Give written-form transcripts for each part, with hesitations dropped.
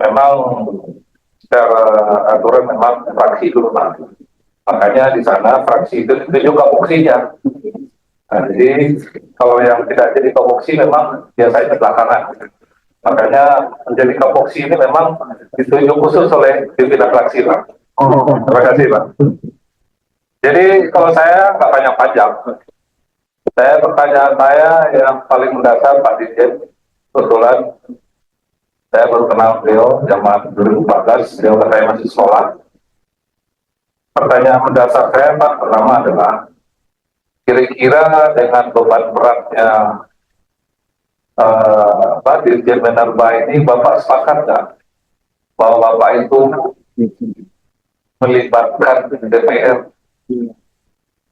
memang secara aturan memang fraksi dulu Pak. Makanya di sana fraksi itu juga fungsinya. Nah, jadi kalau yang tidak jadi kapoksi memang biasanya belakangan. Makanya menjadi kapoksi ini memang ditunjuk khusus oleh pimpinan fraksi Pak. Terima kasih Pak. Jadi kalau saya nggak panjang-panjang, pertanyaan saya yang paling mendasar Pak Dirjen, kebetulan saya baru kenal beliau zaman 2014, beliau katanya masih sekolah. Pertanyaan mendasar saya Pak pertama adalah, kira-kira dengan beban beratnya Pak Dirjen Minerba ini, Bapak sepakat nggak bahwa Bapak itu melibatkan DPR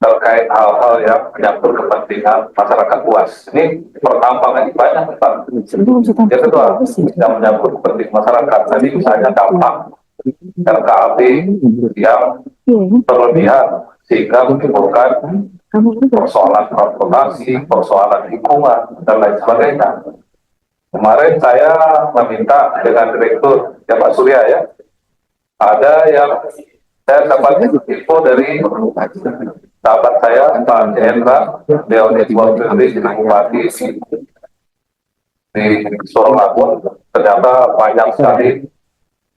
terkait hal-hal yang menyangkut kepentingan masyarakat luas? Ini pertambangan ini banyak Pak. Yang kedua, yang menyangkut kepentingan masyarakat, tadi misalnya dampak LKAP yang berlebihan sehingga menimbulkan persoalan transportasi, persoalan lingkungan, dan lain sebagainya. Kemarin saya meminta dengan Direktur ya Pak Surya ya, ada yang saya dapat info dari sahabat saya Pak Hendra, beliau di Bupati di Surakarta, ternyata banyak sekali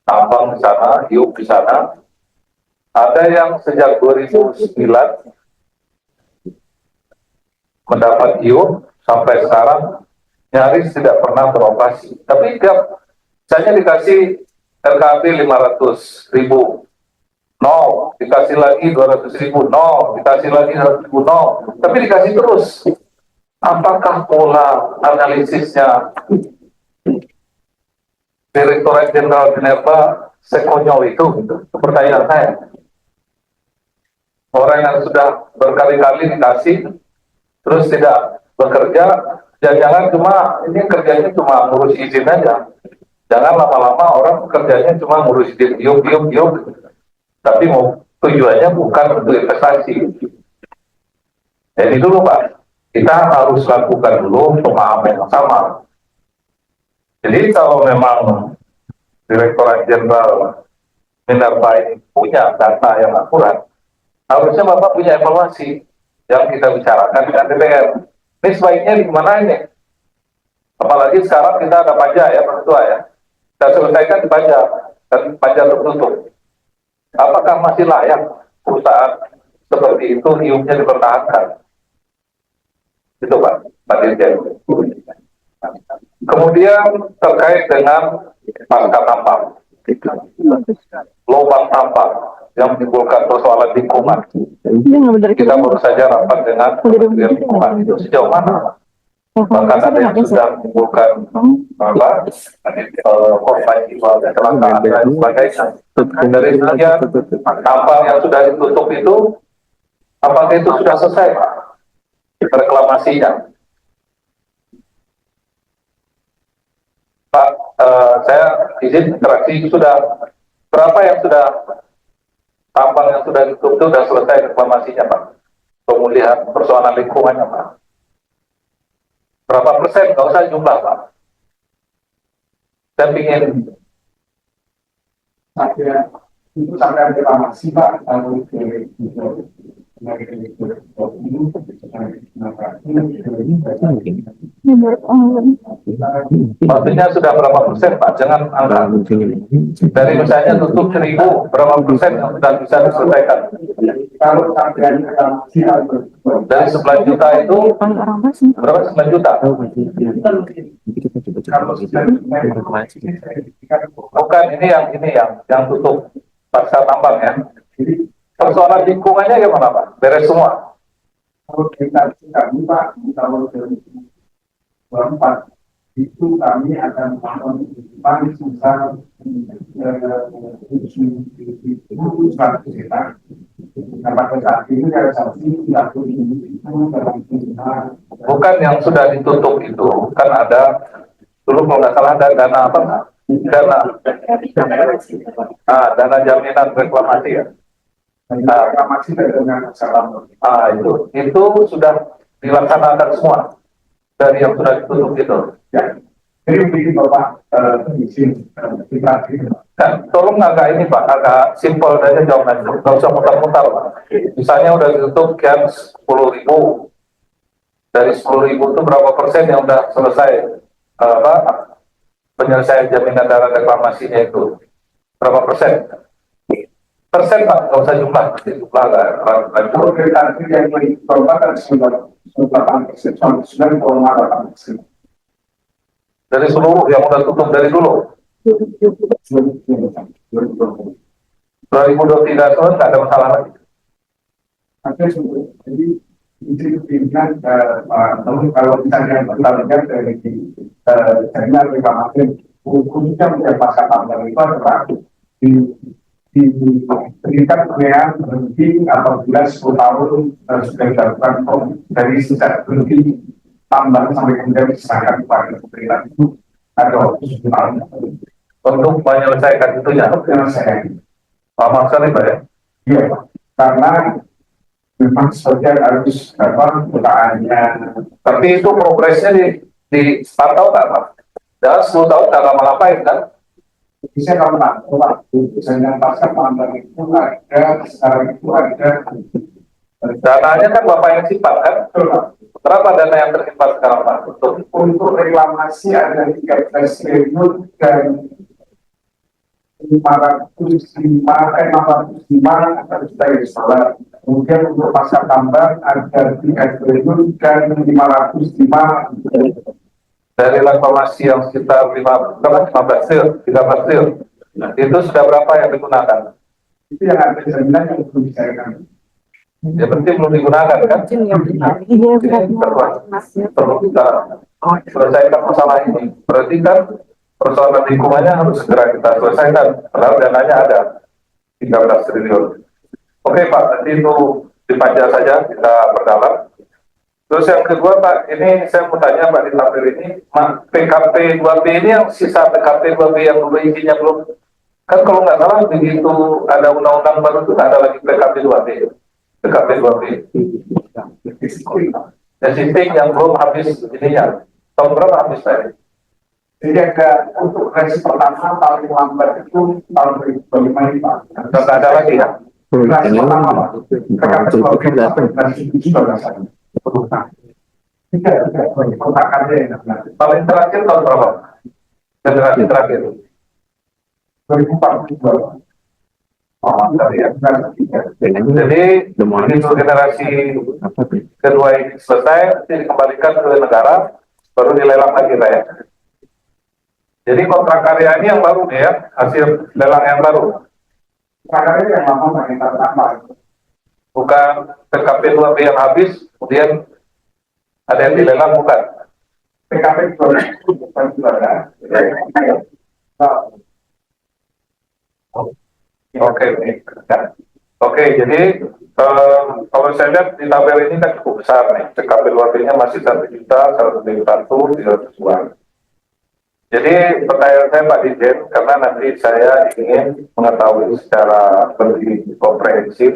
tambang di sana, hiup di sana. Ada yang sejak 2009 mendapat hiup sampai sekarang nyaris tidak pernah beroperasi. Tapi tiap misalnya dikasih LKP 500.000, no, dikasih lagi 200.000, no, dikasih lagi 100.000, no, tapi dikasih terus. Apakah pola analisisnya Direktorat Jenderal Minerba sekonyol itu? Itu pertanyaan saya. Orang yang sudah berkali-kali dikasih terus tidak bekerja, jangan cuma ini kerjanya cuma ngurus izin aja. Jangan lama-lama orang kerjanya cuma ngurus izin, yuk, tapi mau tujuannya bukan untuk investasi. Jadi dulu Pak, kita harus lakukan dulu pemahaman yang sama. Jadi kalau memang Direktorat Jenderal Minerba ini punya data yang akurat, harusnya Bapak punya evaluasi yang kita bicarakan dengan DPR. Ini sebaiknya di mana ini? Apalagi sekarang kita ada pajak ya, Pak Ketua ya. Kita selesaikan di pajak, dan pajak tertutup. Apakah masih layak perusahaan seperti itu hiupnya dipertahankan? Itu Pak Dirjen. Kemudian terkait dengan pasca tambang, lubang tambang yang menimbulkan persoalan lingkungan. Kita baru saja rapat dengan Kementerian Lingkungan, itu sejauh mana? Bahkan ada yang sudah menimbulkan korban jiwa, kecelakaan dan sebagainya. Dari sekian tambang yang sudah ditutup itu, apakah itu sudah selesai reklamasinya? Pak, saya izin interaksi, sudah berapa yang sudah tambang yang sudah ditutup sudah selesai reklamasinya Pak? Pemulihan persoalan lingkungannya Pak? Berapa persen? Nggak usah jumlah Pak. Saya ingin itu sampai reklamasi Pak, kalau maksudnya sudah berapa persen Pak? Jangan angka. Dari misalnya tutup 1.000, berapa persen yang sudah bisa diselesaikan? Kalau sampai reklamasi dari 9 juta itu berapa? 9 juta? Bukan, ini yang tutup pasca tambang ya. Persoalan lingkungannya gimana Pak? Beres semua? Kalau kita kami Pak, kalau 2024 itu kami akan melakukan paling susah pada saat ini realisasi 30.000 itu dalam bukan yang sudah ditutup itu kan ada dulu kalau nggak salah ada dana apa dana jaminan reklamasi ya. Reklamasi dengan itu sudah dilaksanakan semua dari yang sudah ditutup itu. Ya. Jadi mungkin Bapak izin kita Tolong agak ini Pak, agak simpel saja jawabannya, nggak usah mutar-mutar Pak. Misalnya udah ditutup sekian 10.000, dari 10.000 itu berapa persen yang udah selesai apa penyelesaian jaminan darat reklamasinya itu, berapa persen? Persen Pak, nggak usah jumlah, jumlah agak kalau kita yang berbakat sudah 8%, 9,8%. dari seluruh yang udah tutup dari dulu. 2023 itu nggak ada masalah lagi. Jadi itu pimpinan kalau misalnya pertanyaan dari jaringan reklamasi khususnya mengenai pasca tambang itu adalah diberikan penilaian berhenti apabila 10 tahun sudah dilakukan dari sejak berhenti tambang sampai kemudian diserahkan kepada pemerintah itu ada waktu 10 tahun Untuk menyelesaikan itu ya, penyelesaian. lama sekali Pak ya. Iya, Pak. Karena memang sebagian harus putaannya. Tapi itu progresnya di 4 tahun nggak Pak? Dan 10 tahun nggak lama-lapain kan? Bisa kalau waktu misalnya pasca tambang itu ada, sekarang itu ada. Dananya kan Bapak yang simpan kan? Betul, Pak. Berapa dana yang tersimpan sekarang Pak? Untuk reklamasi ada 13 triliun dan 605 juta US dollar. Kemudian untuk pasca tambang ada 3 triliun dan 505 Dari reklamasi yang sekitar 15 triliun, 13 triliun, itu sudah berapa yang digunakan? itu yang ada jaminan yang belum dicairkan. Ya penting belum digunakan kan? Perlu kita selesaikan masalah ini. Berarti kan persoalan lingkungannya harus segera kita selesaikan. Padahal dananya ada 13 triliun. Oke Pak, nanti itu dipanjang saja kita perdalam. Terus yang kedua Pak, ini saya mau tanya Pak di tabel ini, PKP 2B ini yang sisa PKP 2B yang dulu isinya belum, kan kalau nggak salah begitu ada undang-undang baru itu ada lagi PKP 2B. PKP 2B. Existing yang belum habis ininya. Tahun berapa habis tadi? Jadi ada untuk versi pertama paling lambat itu tahun 2025 ini Pak. Nggak ada lagi ya? Versi pertama Pak. PKP 2B versi itu sudah ada. Tidak, kontakannya yang nanti. Paling terakhir tahun berapa? Generasi terakhir. 2042. Oh, ya. Jadi begitu generasi kedua ini selesai, dikembalikan ke negara, baru dilelang lagi Pak ya. Jadi kontrak karya ini yang baru nih ya, hasil lelang yang baru. Karena yang lama yang pertama. Bukan PKP 2B yang habis, kemudian ada yang dilelang, bukan. PKP 2B bukan juga. Oke, oke. Jadi kalau saya lihat di tabel ini kan cukup besar nih. PKP 2B-nya masih 1.101.300-an. Jadi pertanyaan saya Pak Dirjen, karena nanti saya ingin mengetahui secara lebih komprehensif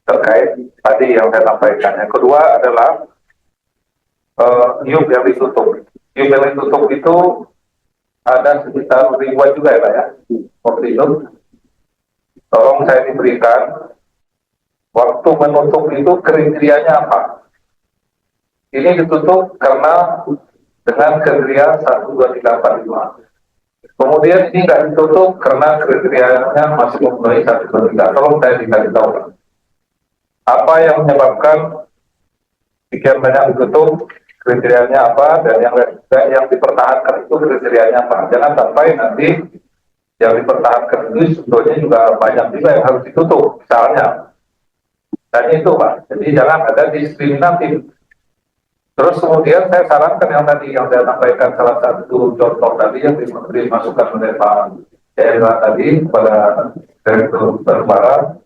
terkait tadi yang saya sampaikan. Yang kedua adalah YUB yang ditutup. YUB yang ditutup itu ada sekitar ribuan juga ya Pak ya. Waktu itu tolong saya diberikan waktu menutup itu kriterianya apa. Ini ditutup karena dengan kriteria 1, 2, 3, 4, 5. Kemudian ini nggak ditutup karena kriterianya masih memenuhi 1, 2, 3. Tolong saya dikasih tahu Pak. Apa yang menyebabkan sekian banyak ditutup, kriterianya apa, dan yang dipertahankan itu kriterianya apa. Jangan sampai nanti yang dipertahankan itu sebetulnya juga banyak juga yang harus ditutup, misalnya. Dan itu Pak, jadi jangan ada diskriminatif. Terus kemudian saya sarankan yang tadi yang saya sampaikan salah satu contoh tadi yang dimasukkan oleh Pak Erla tadi kepada Direktur Batubara.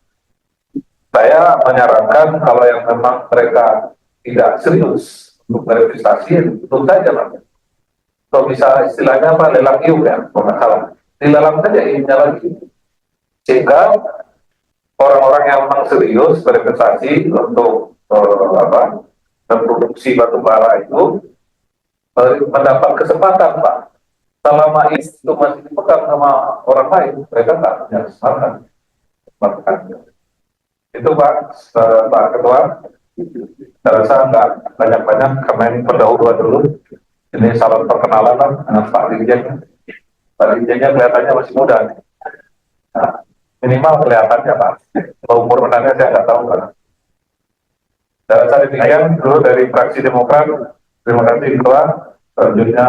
Saya menyarankan kalau yang memang mereka tidak serius untuk berinvestasi, tutup saja Pak. Kalau bisa istilahnya apa, lelang iup ya, kalau nggak salah. Dilelang saja iup-nya lagi. Sehingga orang-orang yang memang serius berinvestasi untuk memproduksi batu bara itu mendapat kesempatan Pak. Selama itu masih dipegang sama orang lain, mereka nggak punya kesempatan. Itu Pak, Pak Ketua. Saya rasa nggak banyak-banyak karena ini pendahuluan dulu. Ini salam perkenalan lah dengan Pak Dirjen. Pak Dirjennya kelihatannya masih muda. Nah, minimal kelihatannya Pak. Kalau umur benarnya saya nggak tahu Pak. Saya rasa demikian dulu dari fraksi Demokrat. Terima kasih Ketua. Selanjutnya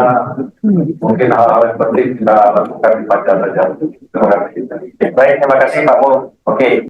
mungkin hal-hal yang penting kita lakukan di panjang saja. Terima kasih. Baik, terima kasih Pak Mul. Oke.